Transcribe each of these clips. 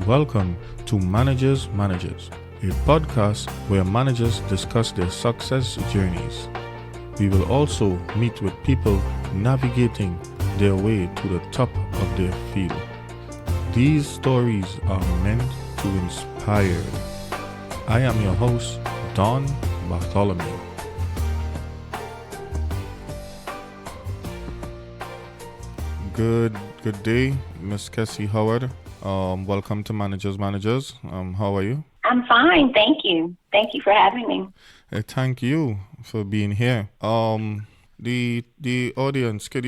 Welcome to Managers, a podcast where managers discuss their success journeys. We will also meet with people navigating their way to the top of their field. These stories are meant to inspire. I am your host, Don Bartholomew. Good day, Miss Kesi Howard. Welcome to Managers. How are you? I'm fine, thank you. Thank you for having me. Thank you for being here. The audience, I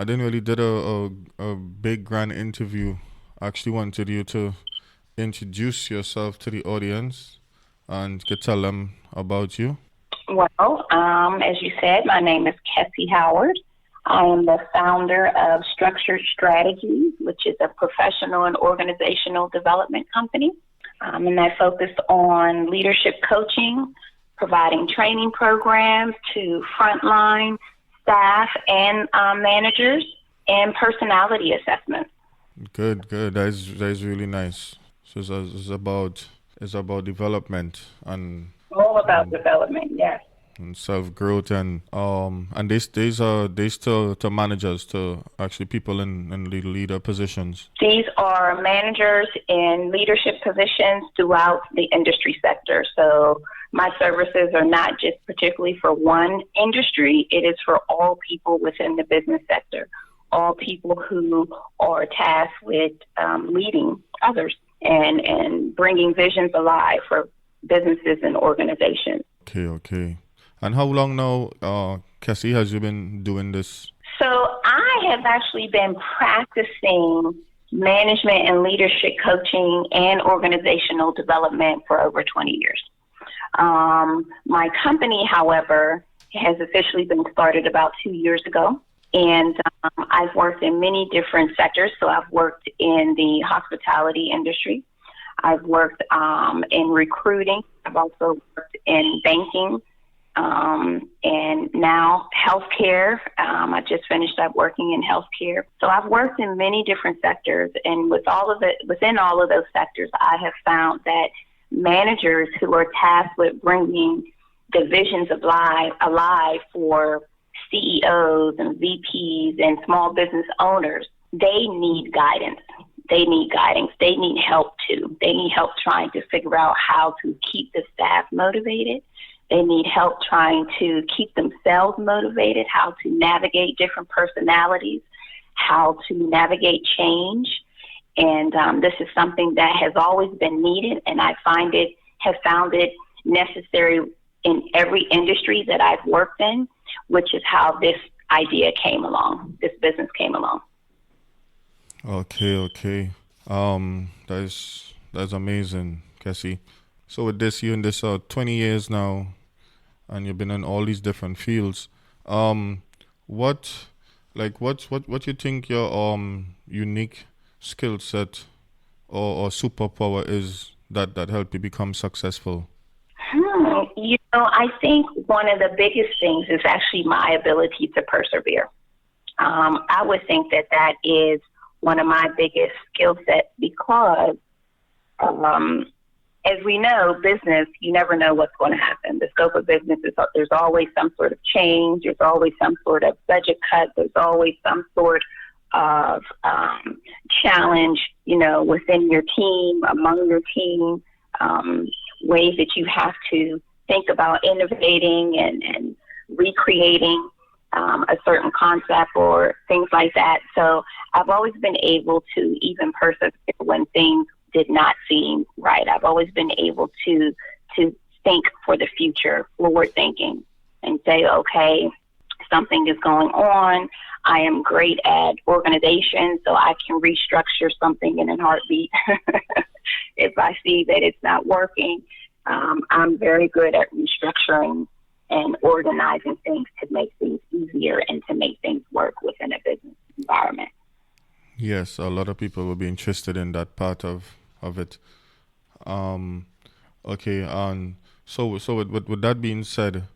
didn't really did a big grand interview. I actually wanted you to introduce yourself to the audience and could tell them about you. Well, as you said, my name is Kesi Howard. I am the founder of Structured Strategies, which is a professional and organizational development company. And I focus on leadership coaching, providing training programs to frontline staff and managers, and personality assessments. Good. That is really nice. So it's about development and All about development, yes. and self-growth and these are to managers, to actually people in leader positions. These are managers in leadership positions throughout the industry sector. So my services are not just particularly for one industry. It is for all people within the business sector, all people who are tasked with leading others and bringing visions alive for businesses and organizations. Okay. And how long now, Kesi, has you been doing this? So I have actually been practicing management and leadership coaching and organizational development for over 20 years. My company, however, has officially been started about 2 years ago. And I've worked in many different sectors. So I've worked in the hospitality industry. I've worked in recruiting. I've also worked in banking. And now healthcare. I just finished up working in healthcare. So I've worked in many different sectors, and within all of those sectors, I have found that managers who are tasked with bringing the visions alive for CEOs and VPs and small business owners, they need guidance. They need help too. They need help trying to figure out how to keep the staff motivated. They need help trying to keep themselves motivated, how to navigate different personalities, how to navigate change. And this is something that has always been needed, and I have found it necessary in every industry that I've worked in, which is how this idea came along, this business came along. Okay. That's amazing, Kesi. So with this, you're in this 20 years now, and you've been in all these different fields. What you think your unique skill set or superpower is that help you become successful? I think one of the biggest things is actually my ability to persevere. I would think that is one of my biggest skill sets because as we know, business, you never know what's going to happen. The scope of business is there's always some sort of change. There's always some sort of budget cut. There's always some sort of challenge, within your team, among your team, ways that you have to think about innovating and recreating a certain concept or things like that. So I've always been able to even persevere when things did not seem right. I've always been able to think for the future, forward thinking, and say, okay, something is going on. I am great at organization, so I can restructure something in a heartbeat. If I see that it's not working, I'm very good at restructuring and organizing things to make things easier and to make things work within a business environment. Yes, a lot of people will be interested in that part of it. Okay, so with that being said,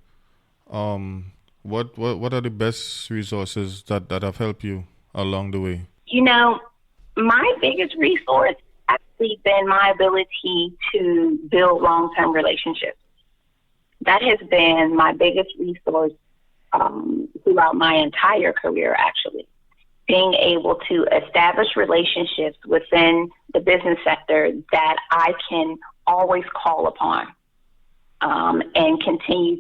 what are the best resources that have helped you along the way? My biggest resource honestly been my ability to build long-term relationships. That has been my biggest resource throughout my entire career, actually. Being able to establish relationships within the business sector that I can always call upon, and continue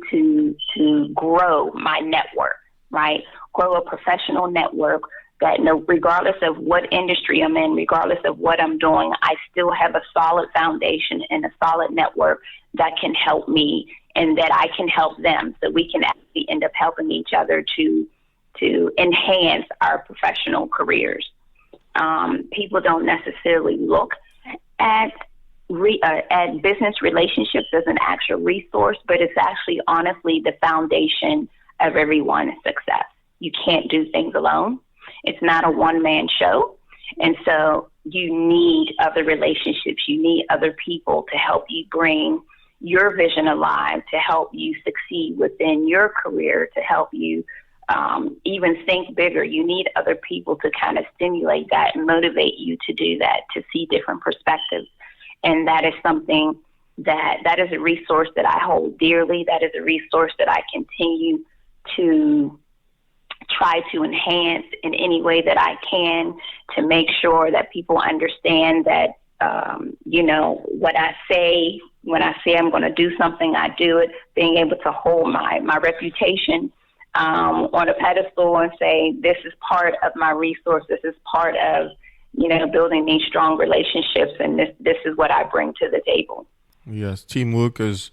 to grow my network, right? Grow a professional network that regardless of what industry I'm in, regardless of what I'm doing, I still have a solid foundation and a solid network that can help me and that I can help them, so we can actually end up helping each other to enhance our professional careers. People don't necessarily look at business relationships as an actual resource, but it's actually honestly the foundation of everyone's success. You can't do things alone. It's not a one-man show. And so you need other relationships. You need other people to help you bring your vision alive, to help you succeed within your career, to help you even think bigger. You need other people to kind of stimulate that and motivate you to do that, to see different perspectives. And that is something that is a resource that I hold dearly. That is a resource that I continue to try to enhance in any way that I can, to make sure that people understand that, what I say, when I say I'm going to do something, I do it. Being able to hold my reputation on a pedestal and say, this is part of my resource. This is part of, building these strong relationships, and this is what I bring to the table. Yes, teamwork is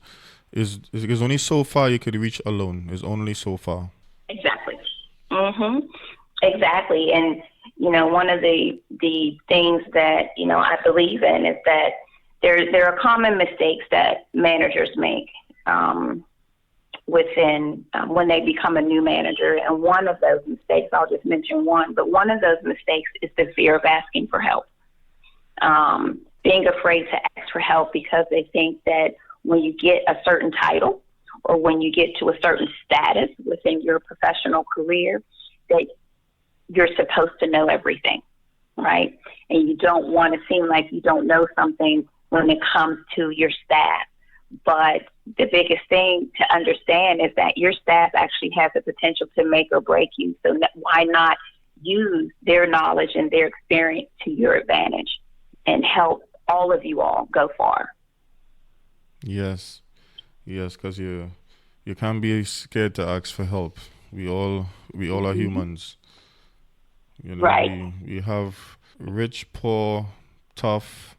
only so far you could reach alone. Is only so far. Exactly. Exactly. And one of the things that I believe in is that there are common mistakes that managers make within when they become a new manager. And one of those mistakes, I'll just mention one, but one of those mistakes is the fear of asking for help. Being afraid to ask for help because they think that when you get a certain title or when you get to a certain status within your professional career, that you're supposed to know everything, right? And you don't want to seem like you don't know something when it comes to your staff. But the biggest thing to understand is that your staff actually has the potential to make or break you. So why not use their knowledge and their experience to your advantage and help all of you all go far? Yes, because you can't be scared to ask for help. We all are humans. Right. We have rich, poor, tough.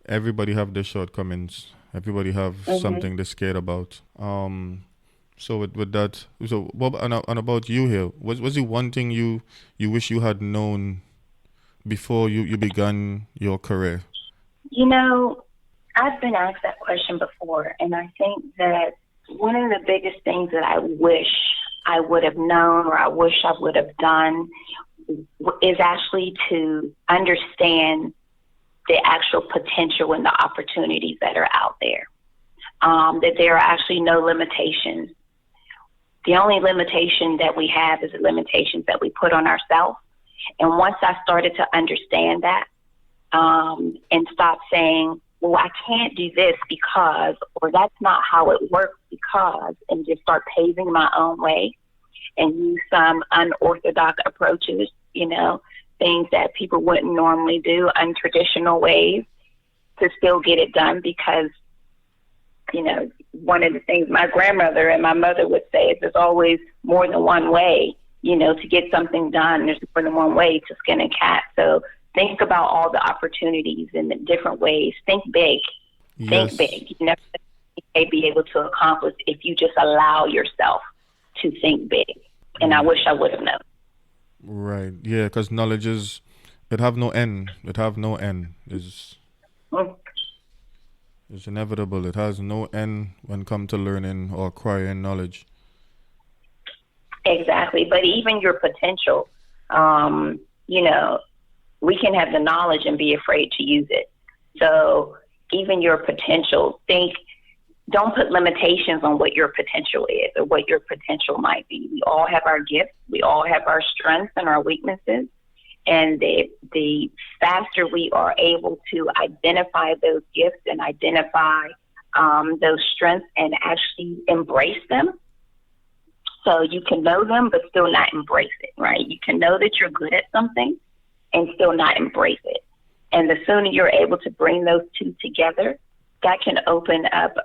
Everybody have their shortcomings. Everybody have something they're scared about. So with that, so Bob, and about you here, was it one thing you wish you had known before you began your career? I've been asked that question before, and I think that one of the biggest things that I wish I would have known or I wish I would have done is actually to understand the actual potential and the opportunities that are out there. That there are actually no limitations. The only limitation that we have is the limitations that we put on ourselves. And once I started to understand that, and stop saying, well, I can't do this because, or that's not how it works because, and just start paving my own way and use some unorthodox approaches, things that people wouldn't normally do, untraditional ways to still get it done. Because, one of the things my grandmother and my mother would say is there's always more than one way, to get something done. There's more than one way to skin a cat. So think about all the opportunities in the different ways. Think big. Yes. Think big. You never may be able to accomplish if you just allow yourself to think big. And I wish I would have known. Right. Yeah, because knowledge it have no end. It have no end. It's inevitable. It has no end when come to learning or acquiring knowledge. Exactly. But even your potential, we can have the knowledge and be afraid to use it. So even your potential, don't put limitations on what your potential is or what your potential might be. We all have our gifts. We all have our strengths and our weaknesses. And the faster we are able to identify those gifts and identify those strengths and actually embrace them. So you can know them, but still not embrace it, right? You can know that you're good at something and still not embrace it. And the sooner you're able to bring those two together, that can open up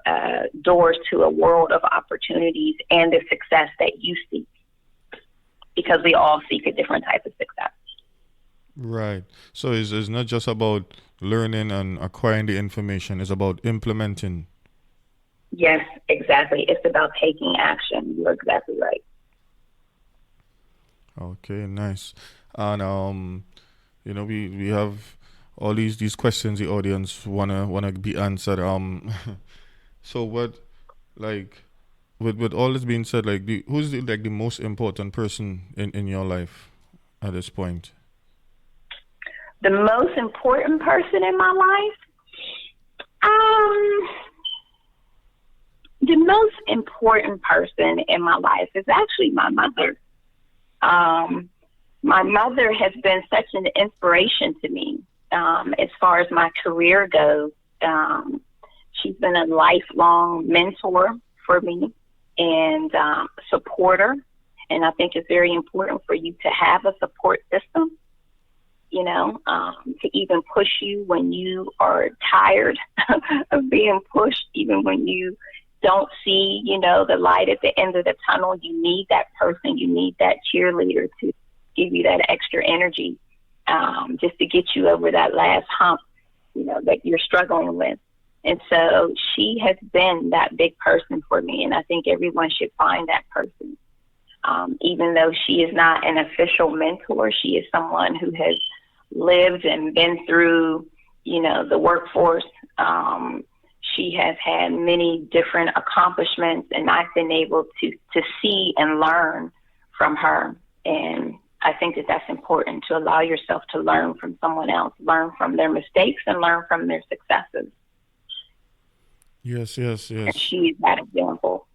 doors to a world of opportunities and the success that you seek, because we all seek a different type of success. Right. So it's not just about learning and acquiring the information, it's about implementing. Yes, exactly. It's about taking action. You're exactly right. Okay, nice. And we have all these questions the audience wanna be answered. So what, like, with all this being said, like, who's the most important person in your life at this point? The most important person in my life? The most important person in my life is actually my mother. My mother has been such an inspiration to me as far as my career goes. She's been a lifelong mentor for me and supporter. And I think it's very important for you to have a support system, to even push you when you are tired of being pushed, even when you don't see, the light at the end of the tunnel. You need that person. You need that cheerleader to give you that extra energy, just to get you over that last hump, that you're struggling with. And so she has been that big person for me. And I think everyone should find that person. Even though she is not an official mentor, she is someone who has lived and been through, the workforce. She has had many different accomplishments, and I've been able to see and learn from her. And I think that that's important, to allow yourself to learn from someone else, learn from their mistakes and learn from their successes. Yes. And she's that example.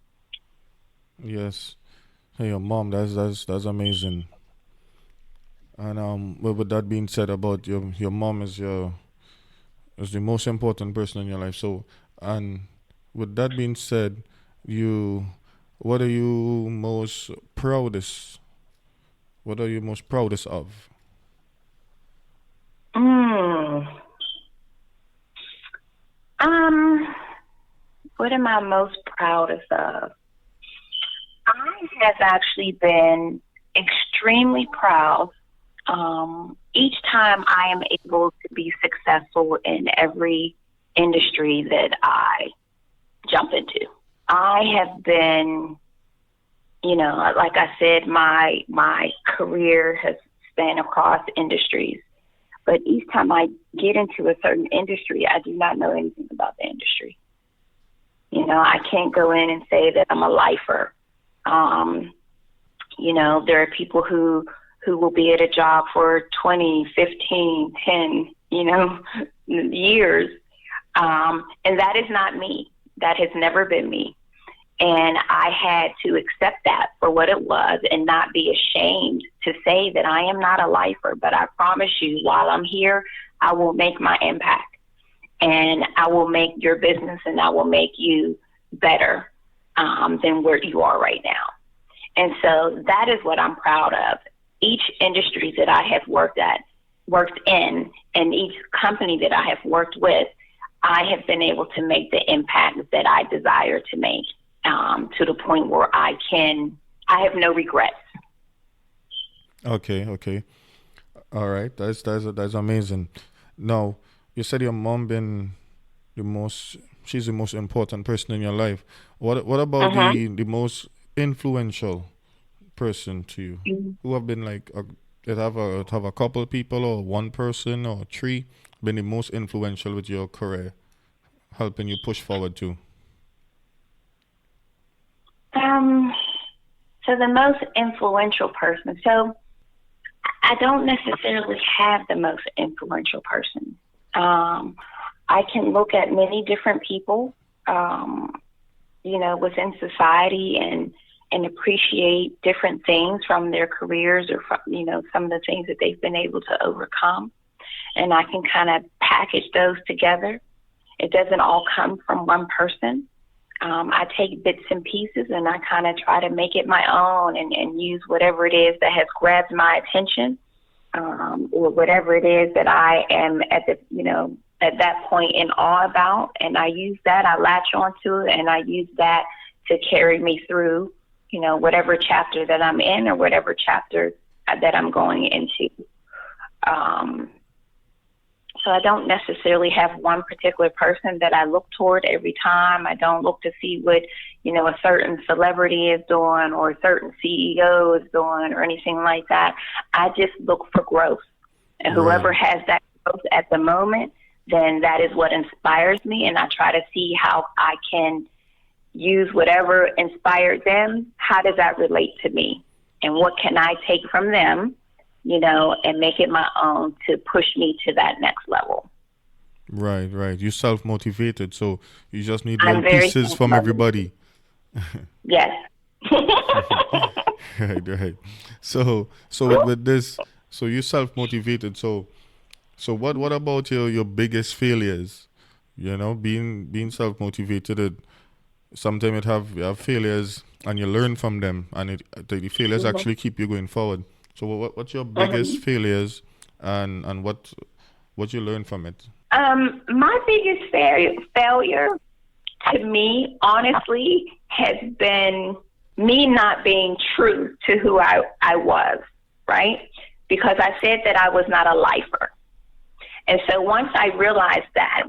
Yes. Hey, your mom, that's amazing. And with that being said, about your mom is the most important person in your life. So, and with that being said, what are you most proudest? What are you most proudest of? What am I most proudest of? I have actually been extremely proud each time I am able to be successful in every industry that I jump into. I have been, like I said, my career has spanned across industries. But each time I get into a certain industry, I do not know anything about the industry. I can't go in and say that I'm a lifer. There are people who will be at a job for 20, 15, 10, years. And that is not me. That has never been me. And I had to accept that for what it was and not be ashamed to say that I am not a lifer. But I promise you, while I'm here, I will make my impact. And I will make your business and I will make you better than where you are right now. And so that is what I'm proud of. Each industry that I have worked in, and each company that I have worked with, I have been able to make the impact that I desire to make, to the point where I have no regrets. Okay. All right. That's amazing. Now, you said your mom been she's the most important person in your life. What about the most influential person to you? Mm-hmm. Who have been have a couple of people or one person or three been the most influential with your career, helping you push forward too? So the most influential person. So I don't necessarily have the most influential person. I can look at many different people, within society and and appreciate different things from their careers or from, some of the things that they've been able to overcome. And I can kind of package those together. It doesn't all come from one person. I take bits and pieces and I kind of try to make it my own and use whatever it is that has grabbed my attention, or whatever it is that I am at that point in awe about. And I use that, I latch onto it, and I use that to carry me through, whatever chapter that I'm in or whatever chapter that I'm going into. So I don't necessarily have one particular person that I look toward every time. I don't look to see what, a certain celebrity is doing or a certain CEO is doing or anything like that. I just look for growth. And whoever has that growth at the moment, then that is what inspires me. And I try to see how I can use whatever inspired them. How does that relate to me? And what can I take from them, and make it my own to push me to that next level. Right. You're self-motivated, so you just need little pieces from everybody. Yes. Right. So with this, so you're self-motivated. So what about your biggest failures? Being self-motivated, sometimes you have failures and you learn from them, and the failures actually keep you going forward. So what's your biggest failures and what you learn from it? My biggest failure to me, honestly, has been me not being true to who I was, right? Because I said that I was not a lifer. And so once I realized that,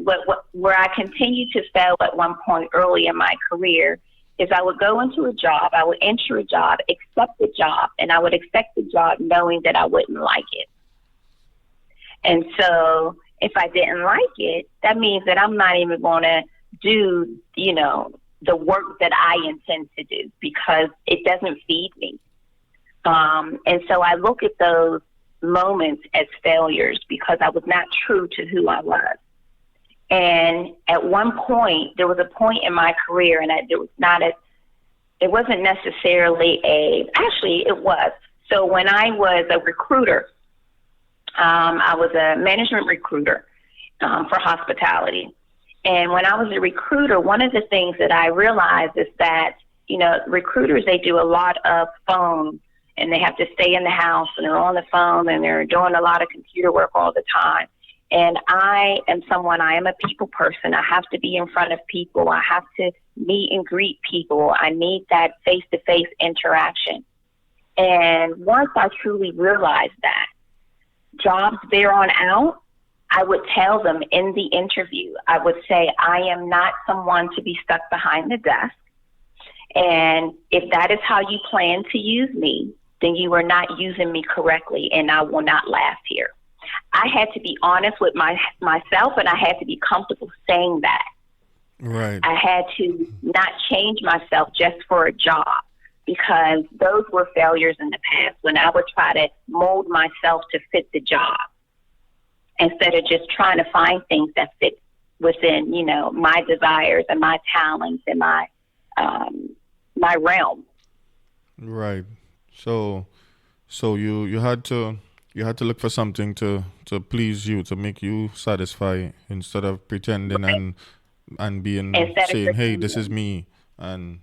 where I continued to fail at one point early in my career is I would go into a job, I would enter a job, accept the job, and I would accept the job knowing that I wouldn't like it. And so if I didn't like it, that means that I'm not even going to do, the work that I intend to do because it doesn't feed me. And so I look at those moments as failures because I was not true to who I was. And at one point, there was a point in my career, and it wasn't necessarily actually it was. So when I was a recruiter, I was a management recruiter for hospitality. And when I was a recruiter, one of the things that I realized is that, recruiters, they do a lot of phone, and they have to stay in the house, and they're on the phone, and they're doing a lot of computer work all the time. And I am a people person. I have to be in front of people. I have to meet and greet people. I need that face-to-face interaction. And once I truly realized that, jobs there on out, I would tell them in the interview, I would say, I am not someone to be stuck behind the desk. And if that is how you plan to use me, then you are not using me correctly, and I will not last here. I had to be honest with myself, and I had to be comfortable saying that. Right. I had to not change myself just for a job, because those were failures in the past when I would try to mold myself to fit the job instead of just trying to find things that fit within, my desires and my talents and my realm. Right. So you had to look for something to please you, to make you satisfied, instead of pretending and being saying, hey, this is me. And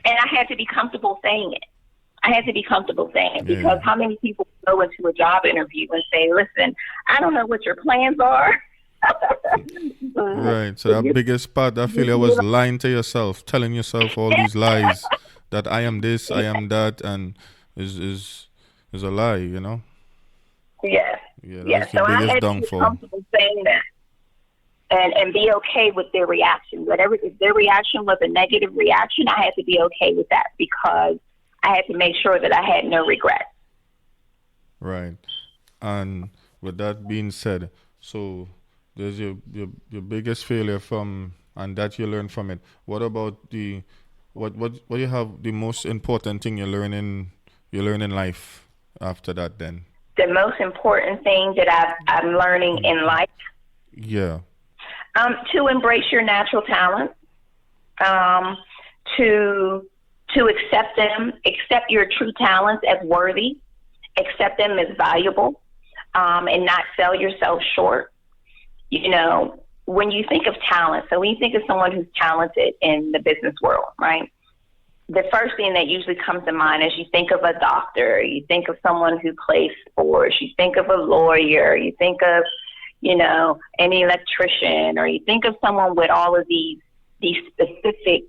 I had to be comfortable saying it. Because how many people go into a job interview and say, listen, I don't know what your plans are. Right. So that biggest part, that failure was lying to yourself, telling yourself all these lies that I am this, I am that, and is a lie, Yes. Yeah, yes. that's So the I biggest had to downfall. be comfortable saying that. And be okay with their reaction. If their reaction was a negative reaction, I had to be okay with that, because I had to make sure that I had no regrets. Right. And with that being said, so there's your biggest failure and that you learn from it. What about what you have the most important thing you learn in life after that then? The most important thing that I'm learning in life? Yeah. To embrace your natural talent, to to accept them, accept your true talents as worthy, accept them as valuable, and not sell yourself short. You know, when you think of talent, so when you think of someone who's talented in the business world, right? The first thing that usually comes to mind is you think of a doctor, you think of someone who plays sports, you think of a lawyer, you think of, you know, an electrician, or you think of someone with all of these specific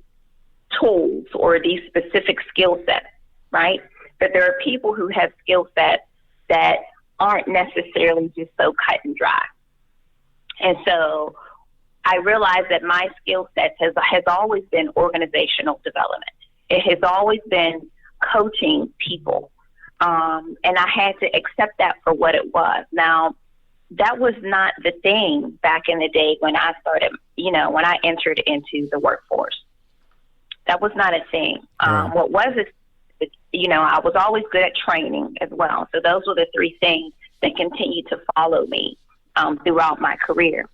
tools or these specific skill sets, right? But there are people who have skill sets that aren't necessarily just so cut and dry. And so I realized that my skill set has always been organizational development. It has always been coaching people. And I had to accept that for what it was. Now, that was not the thing back in the day when I started, you know, when I entered into the workforce. That was not a thing. What was it, you know, I was always good at training as well. So those were the three things that continued to follow me throughout my career.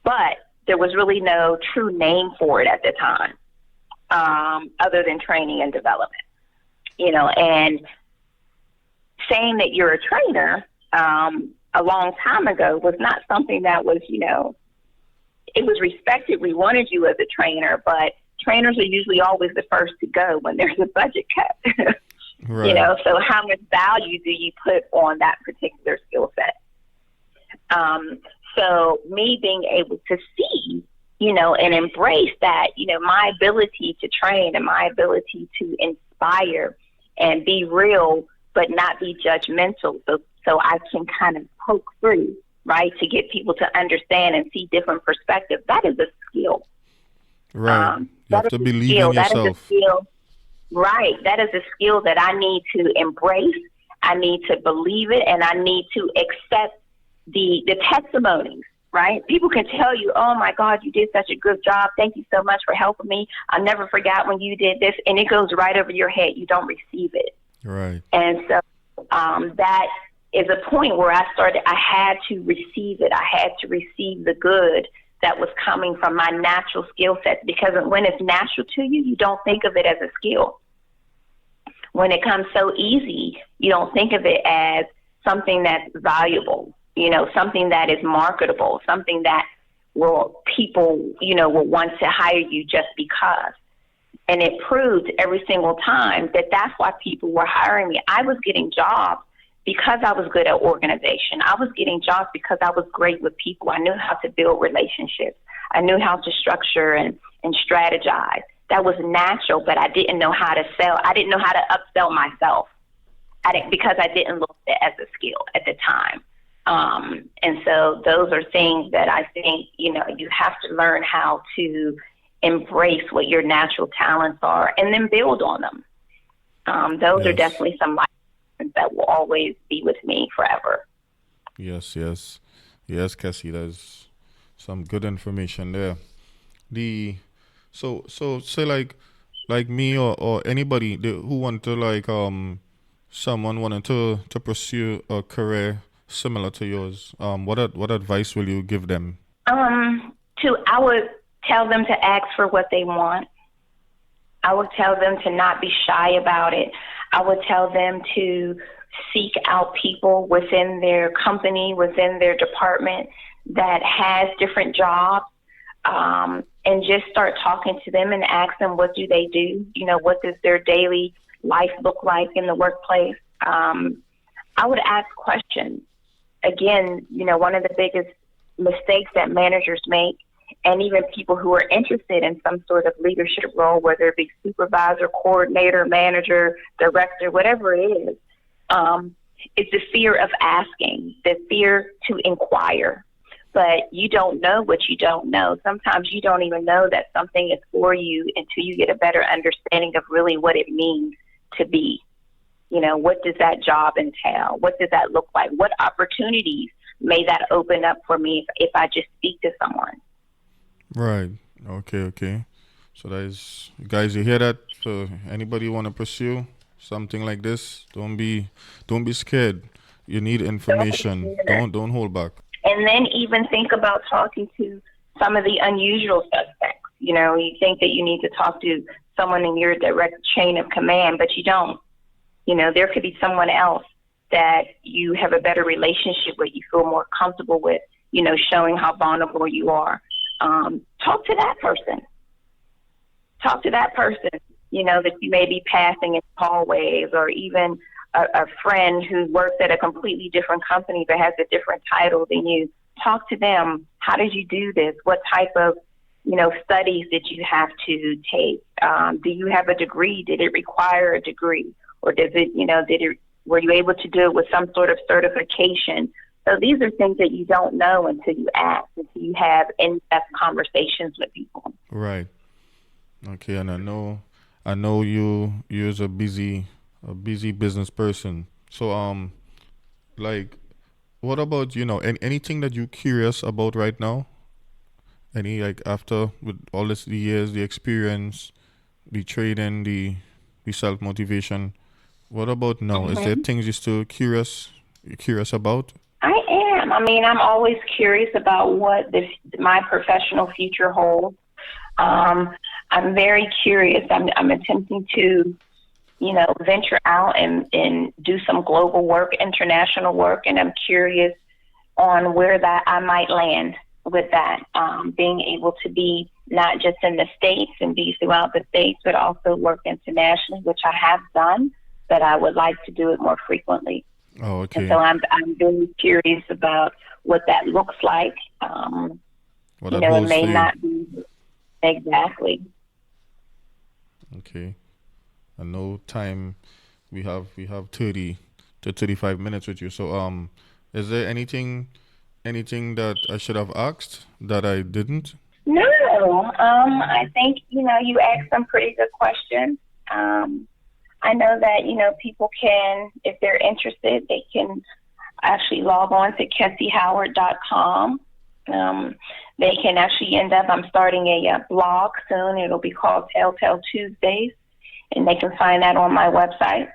But there was really no true name for it at the time, other than training and development. You know, and saying that you're a trainer a long time ago was not something that was, you know, it was respected. We wanted you as a trainer, but trainers are usually always the first to go when there's a budget cut. Right. You know, so how much value do you put on that particular skill set? So me being able to see, you know, and embrace that, you know, my ability to train and my ability to inspire and be real, but not be judgmental. So I can kind of poke through, right, to get people to understand and see different perspectives. That is a skill. Right. You have to believe in yourself. That is a skill. Right. That is a skill that I need to embrace. I need to believe it, and I need to accept the testimonies, right? People can tell you, oh, my God, you did such a good job. Thank you so much for helping me. I never forgot when you did this. And it goes right over your head. You don't receive it. Right. And so that is a point where I had to receive it. I had to receive the good that was coming from my natural skill sets, because when it's natural to you, you don't think of it as a skill. When it comes so easy, you don't think of it as something that's valuable, you know, something that is marketable, something that people, you know, will want to hire you just because. And it proved every single time that that's why people were hiring me. I was getting jobs because I was good at organization. I was getting jobs because I was great with people. I knew how to build relationships. I knew how to structure and strategize. That was natural, but I didn't know how to sell. I didn't know how to upsell myself because I didn't look at it as a skill at the time. And so those are things that I think, you know, you have to learn how to embrace what your natural talents are and then build on them. Those are definitely some life lessons that will always be with me forever. Yes, Kesi, there's some good information there. So say like me or anybody who want to someone wanted to pursue a career similar to yours, what advice will you give them? I would tell them to ask for what they want. I would tell them to not be shy about it. I would tell them to seek out people within their company, within their department that has different jobs, and just start talking to them and ask them, what do they do? You know, what does their daily life look like in the workplace? I would ask questions. Again, you know, one of the biggest mistakes that managers make, and even people who are interested in some sort of leadership role, whether it be supervisor, coordinator, manager, director, whatever it is the fear of asking, the fear to inquire. But you don't know what you don't know. Sometimes you don't even know that something is for you until you get a better understanding of really what it means to be. You know, what does that job entail? What does that look like? What opportunities may that open up for me if I just speak to someone? Right. Okay. So guys, you hear that? So anybody want to pursue something like this, don't be scared. You need information. Don't hold back. And then even think about talking to some of the unusual suspects. You know, you think that you need to talk to someone in your direct chain of command, but you don't. There could be someone else that you have a better relationship with, you feel more comfortable with, showing how vulnerable you are. Talk to that person. That you may be passing in hallways, or even a friend who works at a completely different company but has a different title than you. Talk to them. How did you do this? What type of, studies did you have to take? Do you have a degree? Did it require a degree? Or were you able to do it with some sort of certification? So these are things that you don't know until you ask, until you have in-depth conversations with people. Right. Okay, and I know you're a busy business person. So like, what about anything that you're curious about right now? Any, like, after, with all this, the years, the experience, the trading, the self motivation. What about now? Is there things you're still curious about? I am. I'm always curious about what my professional future holds. I'm very curious. I'm attempting to, venture out and do some global work, international work, and I'm curious on where that I might land with that. Being able to be not just in the States and be throughout the States, but also work internationally, which I have done, but I would like to do it more frequently. Oh, okay. And so I'm very curious about what that looks like. What that it holds may for you. not be exactly. Okay. I know time. We have 30 to 35 minutes with you. So is there anything that I should have asked that I didn't? No. I think you asked some pretty good questions. I know that people can, if they're interested, they can actually log on to KesiHoward.com. They can actually end up, I'm starting a blog soon. It'll be called Telltale Tuesdays, and they can find that on my website.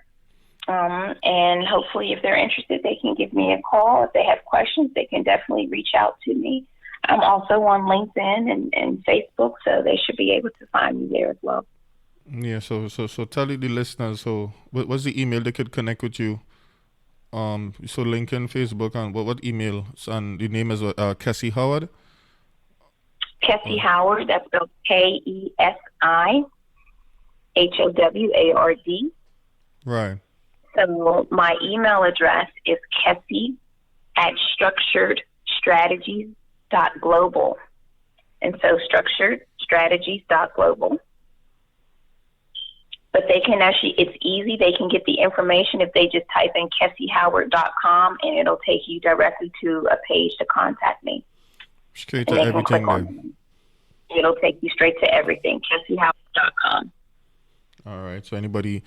And hopefully, if they're interested, they can give me a call. If they have questions, they can definitely reach out to me. I'm also on LinkedIn and Facebook, so they should be able to find me there as well. Yeah, so tell the listeners, so what's the email they could connect with you? So LinkedIn, Facebook, and what email? And the name is Kesi Howard? Kesi Howard, that's spelled KesiHoward. Right. So my email address is Kesi@structuredstrategies.global. And so structuredstrategies.global. But they can actually, it's easy. They can get the information if they just type in KesiHoward.com, and it'll take you directly to a page to contact me. Straight to everything there. It'll take you straight to everything, KesiHoward.com. All right. So anybody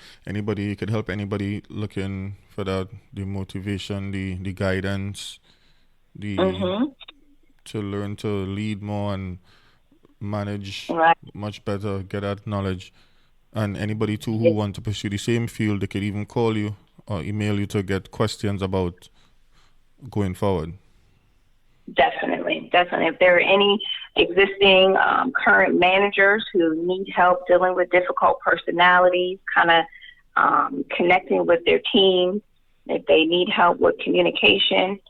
could help anybody looking for that, the motivation, the guidance, to learn to lead more and manage much better, get that knowledge. And anybody too who want to pursue the same field, they could even call you or email you to get questions about going forward. Definitely. If there are any existing current managers who need help dealing with difficult personalities, kind of connecting with their team, if they need help with communication,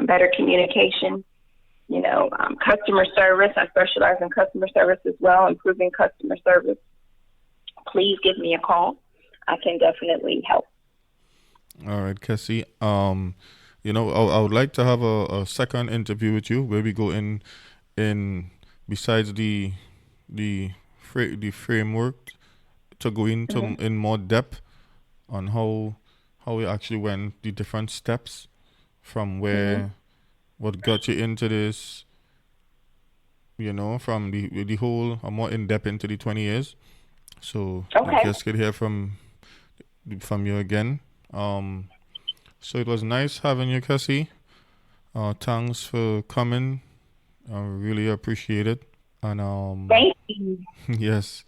better communication, customer service. I specialize in customer service as well, improving customer service. Please give me a call. I can definitely help. All right, Kesi. I would like to have a second interview with you where we go in besides the framework, to go into in more depth on how we actually went the different steps from where what got you into this, from the whole more in depth into the 20 years. So I just could hear from you again. So it was nice having you, Kesi. Thanks for coming. I really appreciate it. And thank you. Yes.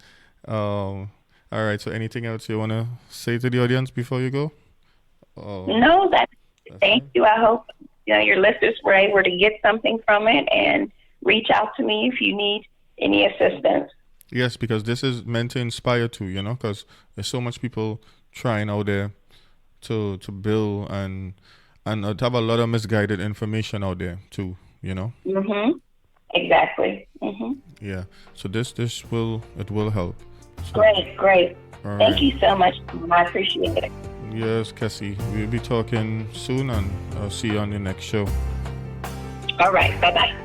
All right. So anything else you want to say to the audience before you go? No, thank you. I hope your listeners were able to get something from it and reach out to me if you need any assistance. Yes, because this is meant to inspire too, because there's so much people trying out there to build and to have a lot of misguided information out there too. Mhm. Exactly. Mhm. Yeah. So it will help. So, Great. Great. all Thank right. you so much. I appreciate it. Yes, Kesi. We'll be talking soon, and I'll see you on the next show. All right. Bye bye.